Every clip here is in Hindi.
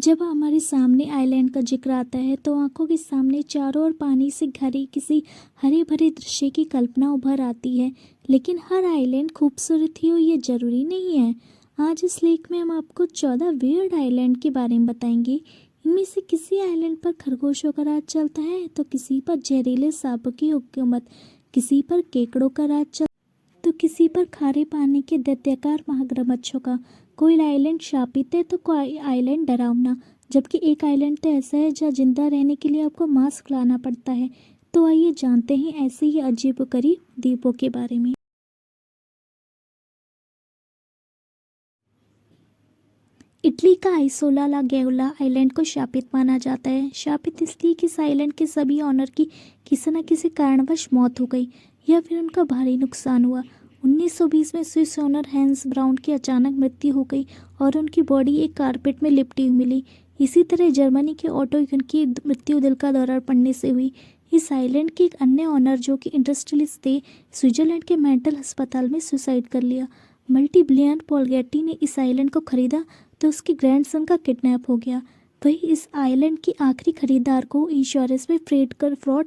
जब हमारे सामने आइलैंड का जिक्र आता है तो आंखों के सामने चारों ओर पानी से घिरी किसी हरे भरे दृश्य की कल्पना उभर आती है। लेकिन हर आइलैंड खूबसूरत ही हो ये जरूरी नहीं है। आज इस लेख में हम आपको 14 वियर्ड आइलैंड के बारे में बताएंगे। इनमें से किसी आइलैंड पर खरगोशों का राज चलता है तो किसी पर जहरीले सांपों की हुकूमत, किसी पर केकड़ों का राज चलता तो किसी पर खारे पानी के दैत्याकार मगरमच्छों का। कोई आइलैंड शापित है तो कोई आइलैंड डरावना, जबकि एक आइलैंड तो ऐसा है जहाँ जिंदा रहने के लिए आपको मास्क लाना पड़ता है। तो आइए जानते हैं ऐसे ही अजीबोगरीब द्वीपों के बारे में। इटली का आइसोला ला गैउला आइलैंड को शापित माना जाता है। शापित इसलिए कि इस आइलैंड के सभी ऑनर की किसी न किसी कारणवश मौत हो गई या फिर उनका भारी नुकसान हुआ। 1920 में स्विस ऑनर हैंस ब्राउन की अचानक मृत्यु हो गई और उनकी बॉडी एक कारपेट में लिपटी हुई मिली। इसी तरह जर्मनी के ऑटो यून की मृत्यु दिल का दौरा पड़ने से हुई। इस आइलैंड के एक अन्य ऑनर जो कि इंडस्ट्रियलिस्ट थे, स्विट्जरलैंड के मेंटल अस्पताल में सुसाइड कर लिया। मल्टी बिलियनर पॉल गेटी ने इस आइलैंड को खरीदा तो उसके ग्रैंडसन का किडनैप हो गया। वही इस आइलैंड की आखिरी खरीदार को इंश्योरेंस में फ्रॉड।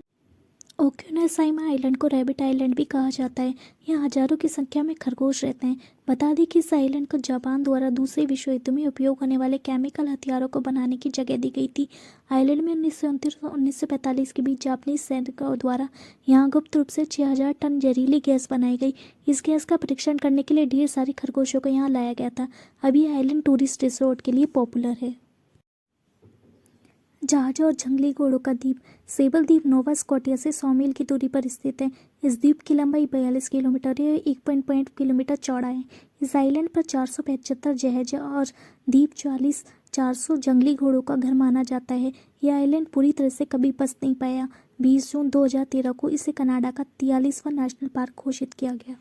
ओक्यूनासाइमा आइलैंड को रैबिट आइलैंड भी कहा जाता है। यहाँ हजारों की संख्या में खरगोश रहते हैं। बता दें कि इस आइलैंड को जापान द्वारा दूसरे विश्व युद्ध में उपयोग होने वाले केमिकल हथियारों को बनाने की जगह दी गई थी। आइलैंड में 1929 और 1945 के बीच जापानी सैनिकों द्वारा यहाँ गुप्त रूप से 6000 टन जहरीली गैस बनाई गई। इस गैस का परीक्षण करने के लिए ढेर सारे खरगोशों को यहाँ लाया गया था। अभी आइलैंड टूरिस्ट रिसोर्ट के लिए पॉपुलर है। जहाज़ों और जंगली घोड़ों का द्वीप सेबल द्वीप नोवा स्कॉटिया से 100 मील की दूरी पर स्थित है। इस द्वीप की लंबाई 42 किलोमीटर या 1.5 किलोमीटर चौड़ा है। इस आइलैंड पर 475 जहाज और द्वीप 400 जंगली घोड़ों का घर माना जाता है। यह आइलैंड पूरी तरह से कभी बस नहीं पाया। 20 जून 2013 को इसे कनाडा का 43वां नेशनल पार्क घोषित किया गया।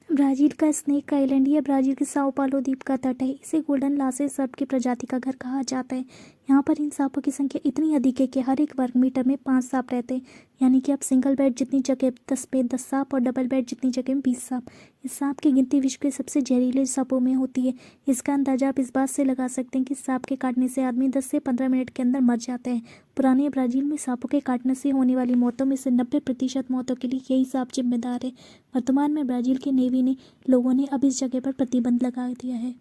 ब्राज़ील का स्नेक आइलैंड यह ब्राज़ील के साओ पाउलो द्वीप का तट है। इसे गोल्डन लासे सर्प की प्रजाति का घर कहा जाता है। यहाँ पर इन सांपों की संख्या इतनी अधिक है कि हर एक वर्ग मीटर में 5 सांप रहते हैं। यानी कि आप सिंगल बेड जितनी जगह 10 पे 10 सांप और डबल बेड जितनी जगह में 20 सांप। इस सांप की गिनती विश्व के सबसे जहरीले सांपों में होती है। इसका अंदाजा आप इस बात से लगा सकते हैं कि सांप के काटने से आदमी 10 से 15 मिनट के अंदर मर जाता है। पुराने ब्राज़ील में सांपों के काटने से होने वाली मौतों में से 90% मौतों के लिए यही सांप जिम्मेदार है। वर्तमान में ब्राज़ील की नेवी ने लोगों ने अब इस जगह पर प्रतिबंध लगा दिया है।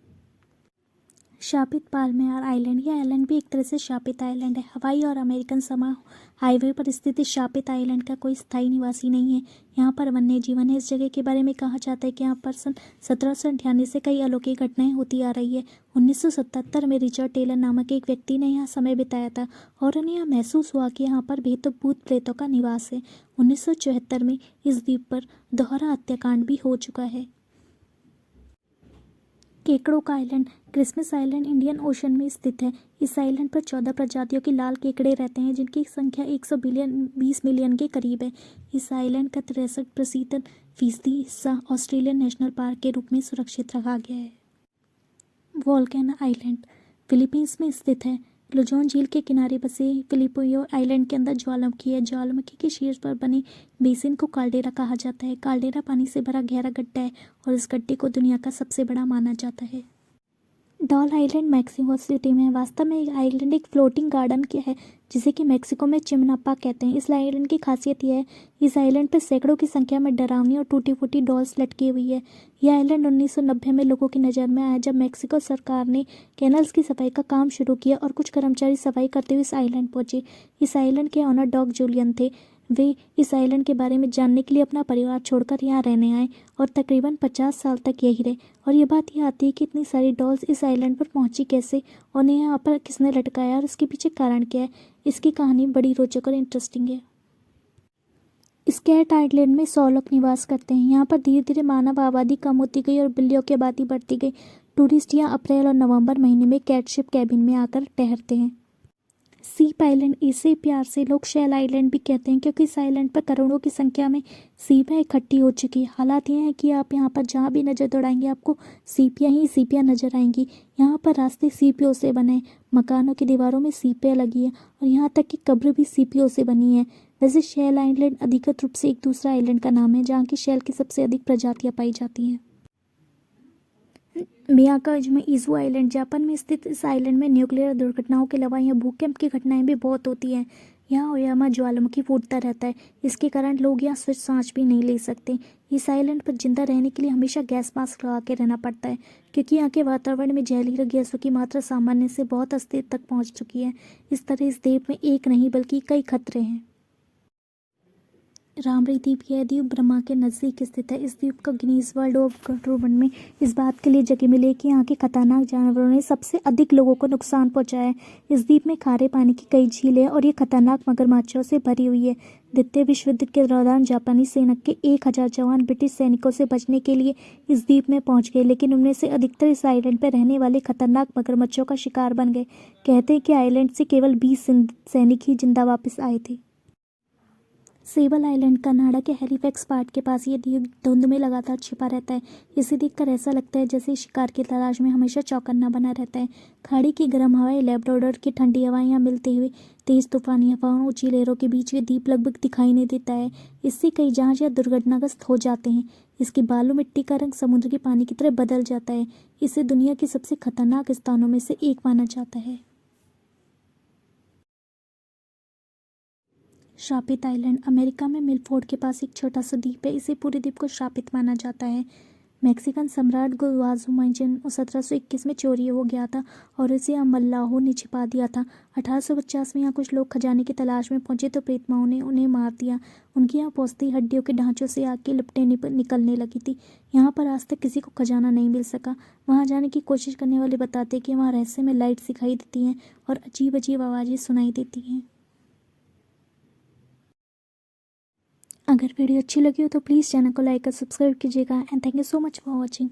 शापित पाल्मेर आइलैंड यह आइलैंड भी एक तरह से शापित आइलैंड है। हवाई और अमेरिकन समा हाईवे पर स्थित इस शापित आइलैंड का कोई स्थायी निवासी नहीं है। यहाँ पर वन्य जीवन है। इस जगह के बारे में कहा जाता है कि यहाँ पर सन 1798 से कई अलौकिक घटनाएं होती आ रही है। 1977 में रिचर्ड टेलर नामक एक व्यक्ति ने यहाँ समय बिताया था और उन्हें यह महसूस हुआ कि यहाँ पर भूत प्रेतों का निवास है। 1974 में इस द्वीप पर दोहरा हत्याकांड भी हो चुका है। केकड़ों का island Christmas island Indian ocean में स्थित है। इस आइलैंड पर 14 प्रजातियों के लाल केकड़े रहते हैं जिनकी संख्या 120 मिलियन के करीब है। इस आइलैंड का 63% हिस्सा ऑस्ट्रेलियन नेशनल पार्क के रूप में सुरक्षित रखा गया है। वोल्केनो आइलैंड फिलीपींस में स्थित है। लुजोन झील के किनारे बसे फिलिपियो आइलैंड के अंदर ज्वालामुखी है। ज्वालामुखी के शीर्ष पर बने बेसिन को काल्डेरा कहा जाता है। काल्डेरा पानी से भरा गहरा गड्ढा है और इस गड्ढे को दुनिया का सबसे बड़ा माना जाता है। डॉल आइलैंड मैक्सिको सिटी में है। वास्तव में ये आइलैंड एक फ्लोटिंग गार्डन के है जिसे कि मैक्सिको में चिमनापा कहते हैं। इस आइलैंड की खासियत यह है इस आइलैंड पर सैकड़ों की संख्या में डरावनी और टूटी फूटी डॉल्स लटकी हुई है। यह आइलैंड 1990 में लोगों की नज़र में आया जब मैक्सिको सरकार ने कैनल्स की सफाई का काम शुरू किया और कुछ कर्मचारी सफाई करते हुए इस आइलैंड पहुंचे। इस आइलैंड के ऑनर डॉग जूलियन थे। वे इस आइलैंड के बारे में जानने के लिए अपना परिवार छोड़कर यहाँ रहने आए और तकरीबन 50 साल तक यही रहे। और ये बात ये आती है कि इतनी सारी डॉल्स इस आइलैंड पर पहुंची कैसे और उन्हें यहाँ पर किसने लटकाया और इसके पीछे कारण क्या है। इसकी कहानी बड़ी रोचक और इंटरेस्टिंग है। स्कैट आइलैंड में 100 लोग निवास करते हैं। यहाँ पर धीरे धीरे मानव आबादी कम होती गई और बिल्लियों की आबादी बढ़ती गई। टूरिस्ट यहाँ अप्रैल और नवंबर महीने में कैटशिप कैबिन में आकर ठहरते हैं। सीप आइलैंड इसे प्यार से लोग शेल आइलैंड भी कहते हैं क्योंकि इस आइलैंड पर करोड़ों की संख्या में सीपियाँ इकट्ठी हो चुकी है। हालात ये हैं कि आप यहाँ पर जहाँ भी नज़र दौड़ाएंगे आपको सीपियाँ ही सीपियाँ नज़र आएंगी। यहाँ पर रास्ते सीपियों से बने, मकानों की दीवारों में सीपियाँ लगी हैं और यहाँ तक कि कब्र भी सीपियों से बनी है। वैसे शेल आइलैंड अधिकृत रूप से एक दूसरा आइलैंड का नाम है जहाँ की शेल की सबसे अधिक प्रजातियाँ पाई जाती हैं। मियाकोज में इज़ू आइलैंड जापान में स्थित इस आइलैंड में न्यूक्लियर दुर्घटनाओं के अलावा यहाँ भूकंप की घटनाएं भी बहुत होती हैं। यहाँ ओयामा ज्वालामुखी फूटता रहता है। इसके कारण लोग यहाँ स्वस्थ सांस भी नहीं ले सकते। इस आइलैंड पर जिंदा रहने के लिए हमेशा गैस मास्क लगा के रहना पड़ता है, क्योंकि यहाँ के वातावरण में जहरीली गैसों की मात्रा सामान्य से बहुत स्तर तक पहुँच चुकी है। इस तरह इस द्वीप में एक नहीं बल्कि कई खतरे हैं। रामरी द्वीप यह द्वीप ब्रह्मा के नज़दीक स्थित है। इस द्वीप को गिनीज वर्ल्ड ऑफ वर्ल्ड में इस बात के लिए जगह मिली है कि यहाँ के खतरनाक जानवरों ने सबसे अधिक लोगों को नुकसान पहुँचाया है। इस द्वीप में खारे पानी की कई झीलें हैं और ये खतरनाक मगरमच्छों से भरी हुई है। द्वितीय विश्व युद्ध के दौरान जापानी सेना के 1000 जवान ब्रिटिश सैनिकों से बचने के लिए इस द्वीप में पहुंच गए, लेकिन उनमें से अधिकतर इस आइलैंड पर रहने वाले खतरनाक मगरमच्छों का शिकार बन गए। कहते हैं कि आइलैंड से केवल 20 सैनिक ही जिंदा वापस आए थे। सेबल आइलैंड कनाडा के हैलिफैक्स पार्ट के पास ये द्वीप धुंध में लगातार छिपा रहता है। इसे देखकर ऐसा लगता है जैसे शिकार की तलाश में हमेशा चौकन्ना बना रहता है। खाड़ी की गर्म हवाएं, लैब्राडोर की ठंडी हवाएं यहाँ मिलते हुए तेज तूफानी हवाओं, ऊंची लहरों के बीच ये द्वीप लगभग दिखाई नहीं देता है। इससे कई जहाज या दुर्घटनाग्रस्त हो जाते हैं। इसकी बालू मिट्टी का रंग समुद्र के पानी की तरह बदल जाता है। इसे दुनिया के सबसे खतरनाक स्थानों में से एक माना जाता है। श्रापित आइलैंड अमेरिका में मिलफोर्ड के पास एक छोटा सा द्वीप है। इसे पूरे द्वीप को श्रापित माना जाता है। मैक्सिकन सम्राट गुवाजुमाइजन 1721 में चोरी हो गया था और इसे मल्लाहों ने छिपा दिया था। 1850 में यहाँ कुछ लोग खजाने की तलाश में पहुंचे तो प्रेतमाओं ने उन्हें मार दिया। उनकी यहाँ पहुँचती हड्डियों के ढांचों से आग की लपटें निकलने लगी थी। यहाँ पर आज तक किसी को खजाना नहीं मिल सका। वहाँ जाने की कोशिश करने वाले बताते कि वहाँ रहस्य में लाइट दिखाई देती हैं और अजीब अजीब आवाज़ें सुनाई देती हैं। अगर वीडियो अच्छी लगी हो तो प्लीज़ चैनल को लाइक और सब्सक्राइब कीजिएगा and thank you so much for watching.